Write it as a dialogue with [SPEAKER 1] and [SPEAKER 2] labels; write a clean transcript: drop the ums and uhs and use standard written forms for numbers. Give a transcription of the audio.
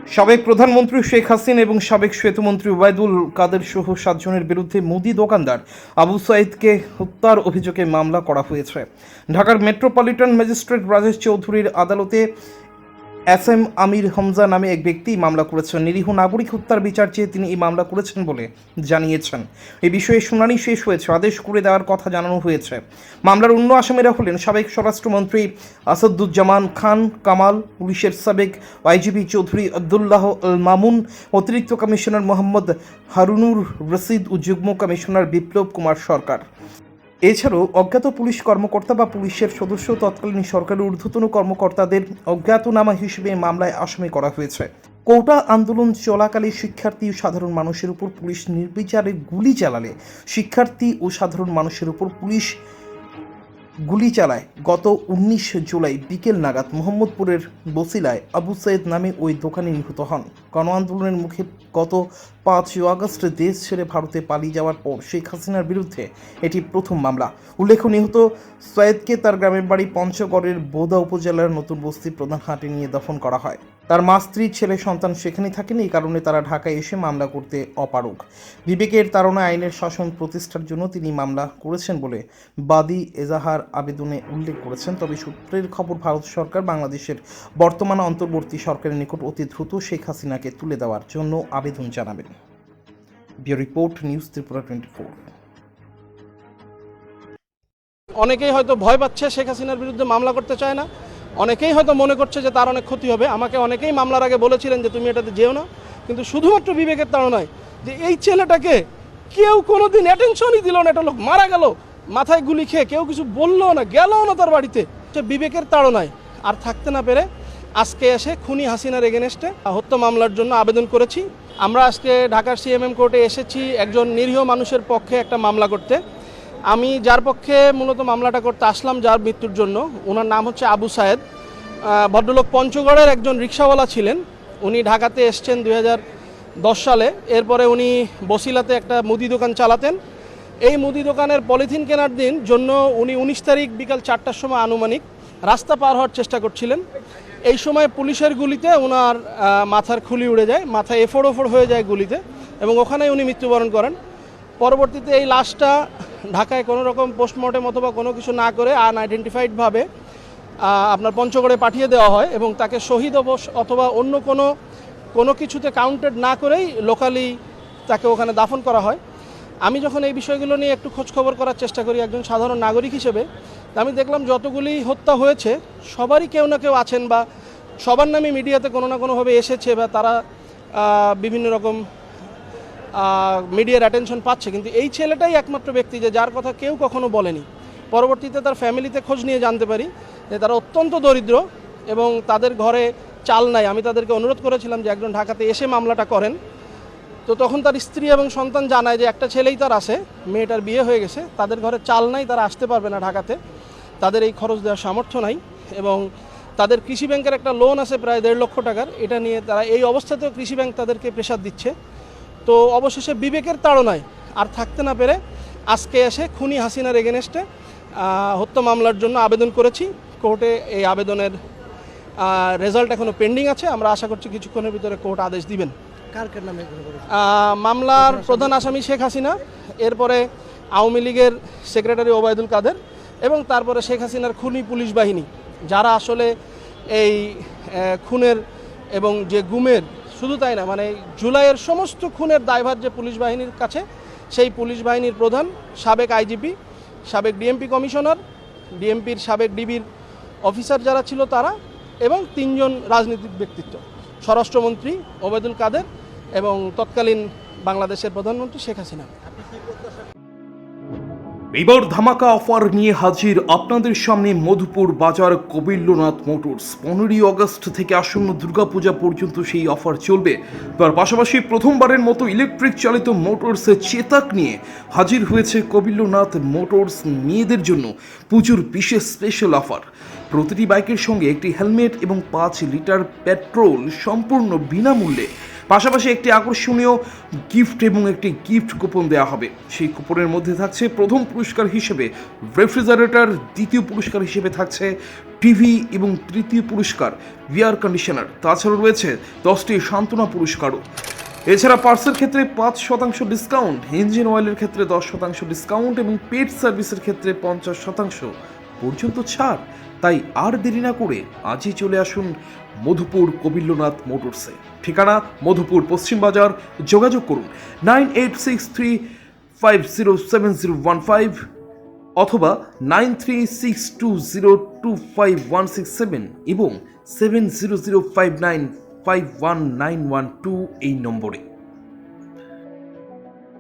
[SPEAKER 1] সাবেক প্রধানমন্ত্রী শেখ হাসিনা এবং সাবেক শ্বেতমন্ত্রী ওবায়দুল কাদের সহ 7 জনের বিরুদ্ধে মুদি দোকানদার আবু সাইদকে হত্যার অভিযোগে মামলা করা হয়েছে। ঢাকার মেট্রোপলিটন ম্যাজিস্ট্রেট রাজেশ চৌধুরীর আদালতে এসএম আমির হামজা নামে এক ব্যক্তি মামলা করেছেন। নিরীহ নাগরিক হত্যার বিচার চেয়ে তিনি এই মামলা করেছেন বলে জানিয়েছেন। এই বিষয়ে শুনানি শেষ হয়েছে, আদেশ করে দেওয়ার কথা জানানো হয়েছে। মামলার অন্য আসামিরা হলেন সাবেক স্বরাষ্ট্রমন্ত্রী আসাদুজ্জামান খান কামাল, পুলিশের সাবেক আইজিপি চৌধুরী আব্দুল্লাহ আল মামুন, অতিরিক্ত কমিশনার মোহাম্মদ হারুনুর রশিদ ও যুগ্ম কমিশনার বিপ্লব কুমার সরকার। এছাড়াও অজ্ঞাত পুলিশ কর্মকর্তা বা পুলিশের সদস্য তৎকালীন সরকারের ঊর্ধ্বতন কর্মকর্তাদের অজ্ঞাতনামা হিসেবে মামলায় আসামি করা হয়েছে। কোটা আন্দোলন চলাকালে শিক্ষার্থী ও সাধারণ মানুষের উপর পুলিশ নির্বিচারে গুলি চালালে শিক্ষার্থী ও সাধারণ মানুষের উপর পুলিশ গুলি চালায় গত 19 জুলাই বিকেল নাগাদ মোহাম্মদপুরের বসিলায় আবু সাইদ নামে ওই দোকানি নিহত হন। গণ আন্দোলনের মুখে গত 5 আগস্ট দেশ ছেড়ে ভারতে পালিয়ে যাওয়ার পর শেখ হাসিনার বিরুদ্ধে এটি প্রথম মামলা। উল্লেখ্য, নিহত সৈয়দকে তার গ্রামের বাড়ি পঞ্চগড়ের বোদা উপজেলার নতুন বস্তি প্রধানহাটে নিয়ে দাফন করা হয়। তার মা, স্ত্রী, ছেলে সন্তান সেখানে থাকেন। এই কারণে তারা ঢাকায় এসে মামলা করতে অপারগ। বিবেকের তাড়নায় আইনের শাসন প্রতিষ্ঠার জন্য তিনি মামলা করেছেন বলে বাদী এজাহার আবেদনে উল্লেখ করেছেন। তবে সূত্রের খবর, ভারত সরকার বাংলাদেশের বর্তমান অন্তর্বর্তী সরকারের নিকট অতি দ্রুত শেখ হাসিনাকে তুলে দেওয়ার জন্য আবেদন জানাবেন। Bureau report, news Tripura 24।
[SPEAKER 2] অনেকেই হয়তো ভয় পাচ্ছে, শেখ হাসিনার বিরুদ্ধে মামলা করতে চায় না। অনেকেই হয়তো মনে করছে যে তার অনেক ক্ষতি হবে। আমাকে অনেকেই মামলার আগে বলেছিলেন যে তুমি এটাতে যেও না, কিন্তু শুধুমাত্র বিবেকের তাড়নায় যে এই ছেলেটাকে কেউ কোনোদিন অ্যাটেনশনই দিল না, একটা লোক মারা গেল মাথায় গুলি খেয়ে, কেউ কিছু বললো না, গেলও না তার বাড়িতে, বিবেকের তাড়নায় আর থাকতে না পেরে আজকে এসে খুনি হাসিনার এগেনস্টে হত্যা মামলার জন্য আবেদন করেছি। আমরা আজকে ঢাকার সিএমএম কোর্টে এসেছি একজন নিরীহ মানুষের পক্ষে একটা মামলা করতে। আমি যার পক্ষে মূলত মামলাটা করতে আসলাম, যার মৃত্যুর জন্য, ওনার নাম হচ্ছে আবু সাইদ। ভদ্রলোক পঞ্চগড়ের একজন রিক্সাওয়ালা ছিলেন। উনি ঢাকাতে এসছেন 2010 সালে। এরপরে উনি বসিলাতে একটা মুদি দোকান চালাতেন। এই মুদি দোকানের পলিথিন কেনার দিন জন্য উনি 19 তারিখ বিকাল 4টার সময় আনুমানিক রাস্তা পার হওয়ার চেষ্টা করছিলেন। এই সময় পুলিশের গুলিতে ওনার মাথার খুলি উড়ে যায়, মাথা এফোড় ওফোড় হয়ে যায় গুলিতে, এবং ওখানেই উনি মৃত্যুবরণ করেন। পরবর্তীতে এই লাশটা ঢাকায় কোনো রকম পোস্টমর্টেম অথবা কোনো কিছু না করে আনআইডেন্টিফাইডভাবে আপনার পঞ্চগড়ে পাঠিয়ে দেওয়া হয়, এবং তাকে শহীদ অথবা অন্য কোনো কিছুতে কাউন্টেড না করেই লোকালি তাকে ওখানে দাফন করা হয়। আমি যখন এই বিষয়গুলো নিয়ে একটু খোঁজখবর করার চেষ্টা করি একজন সাধারণ নাগরিক হিসেবে, আমি দেখলাম যতগুলি হত্যা হয়েছে সবারই কেউ না কেউ আছেন, বা সবার নামে মিডিয়াতে কোনো না কোনোভাবে এসেছে, বা তারা বিভিন্ন রকম মিডিয়ার অ্যাটেনশন পাচ্ছে। কিন্তু এই ছেলেটাই একমাত্র ব্যক্তি যে যার কথা কেউ কখনো বলেনি। পরবর্তীতে তার ফ্যামিলিতে খোঁজ নিয়ে জানতে পারি যে তারা অত্যন্ত দরিদ্র এবং তাদের ঘরে চাল নাই। আমি তাদেরকে অনুরোধ করেছিলাম যে একজন ঢাকাতে এসে মামলাটা করেন। তো তখন তার স্ত্রী এবং সন্তান জানায় যে একটা ছেলেই তার আছে, মেয়েটার বিয়ে হয়ে গেছে, তাদের ঘরে চাল নাই, তারা আসতে পারবে না ঢাকাতে, তাদের এই খরচ দেওয়ার সামর্থ্য নাই, এবং তাদের কৃষি ব্যাংকের একটা লোন আছে প্রায় 1.5 লক্ষ টাকার। এটা নিয়ে তারা এই অবস্থাতেও কৃষি ব্যাংক তাদেরকে প্রেশার দিচ্ছে। তো অবশেষে বিবেকের তাড়নায় আর থাকতে না পেরে আজকে এসে খুনি হাসিনার এগেনস্টে হত্যা মামলার জন্য আবেদন করেছি। কোর্টে এই আবেদনের রেজাল্ট এখনও পেন্ডিং আছে। আমরা আশা করছি কিছুক্ষণের ভিতরে কোর্ট আদেশ দিবেন। মামলার প্রধান আসামি শেখ হাসিনা, এরপরে আওয়ামী লীগের সেক্রেটারি ওবায়দুল কাদের, এবং তারপরে শেখ হাসিনার খুনি পুলিশ বাহিনী, যারা আসলে এই খুনের এবং যে গুমের, শুধু তাই না, মানে জুলাইয়ের সমস্ত খুনের দায়ভার যে পুলিশ বাহিনীর কাছে, সেই পুলিশ বাহিনীর প্রধান সাবেক আইজিপি, সাবেক ডিএমপি কমিশনার, ডিএমপির সাবেক ডিবির অফিসার যারা ছিল তারা, এবং 3 জন রাজনৈতিক ব্যক্তিত্ব, স্বরাষ্ট্রমন্ত্রী ওবায়দুল কাদের এবং তৎকালীন বাংলাদেশের প্রধানমন্ত্রী শেখ হাসিনা।
[SPEAKER 1] এবার ধামাকা অফার নিয়ে হাজির আপনাদের সামনে মধুপুর বাজার কবিল্যনাথ মোটরস। 15 আগস্ট থেকে আসন্ন দুর্গাপূজা পর্যন্ত সেই অফার চলবে। তার পাশাপাশি প্রথমবারের মতো ইলেকট্রিক চালিত মোটরসের চেতাক নিয়ে হাজির হয়েছে কবিল্যনাথ মোটরস। মেয়েদের জন্য পুজোর বিশেষ স্পেশাল অফার। প্রতিটি বাইকের সঙ্গে একটি হেলমেট এবং 5 লিটার পেট্রোল সম্পূর্ণ বিনামূল্যে। পাশাপাশি একটি আকর্ষণীয় গিফট এবং একটি গিফট কুপন দেওয়া হবে। সেই কুপনের মধ্যে থাকছে প্রথম পুরস্কার হিসেবে রেফ্রিজারেটর, দ্বিতীয় পুরস্কার হিসেবে থাকছে টিভি এবং তৃতীয় পুরস্কার এয়ার কন্ডিশনার। তাছাড়া রয়েছে 10টি সান্ত্বনা পুরস্কারও। এছাড়া পার্সের ক্ষেত্রে 5% ডিসকাউন্ট, ইঞ্জিন অয়েলের ক্ষেত্রে 10% ডিসকাউন্ট এবং পেট সার্ভিসের ক্ষেত্রে 50% পর্যন্ত ছাড়। তাই আর দেরি না করে আজই চলে আসুন মধুপুর কবিল্যনাথ মোটরসে। ঠিকানা মধুপুর পশ্চিম বাজার। যোগাযোগ করুন 9863507015 অথবা 9362025167 এবং 7005951912 এই নম্বরে।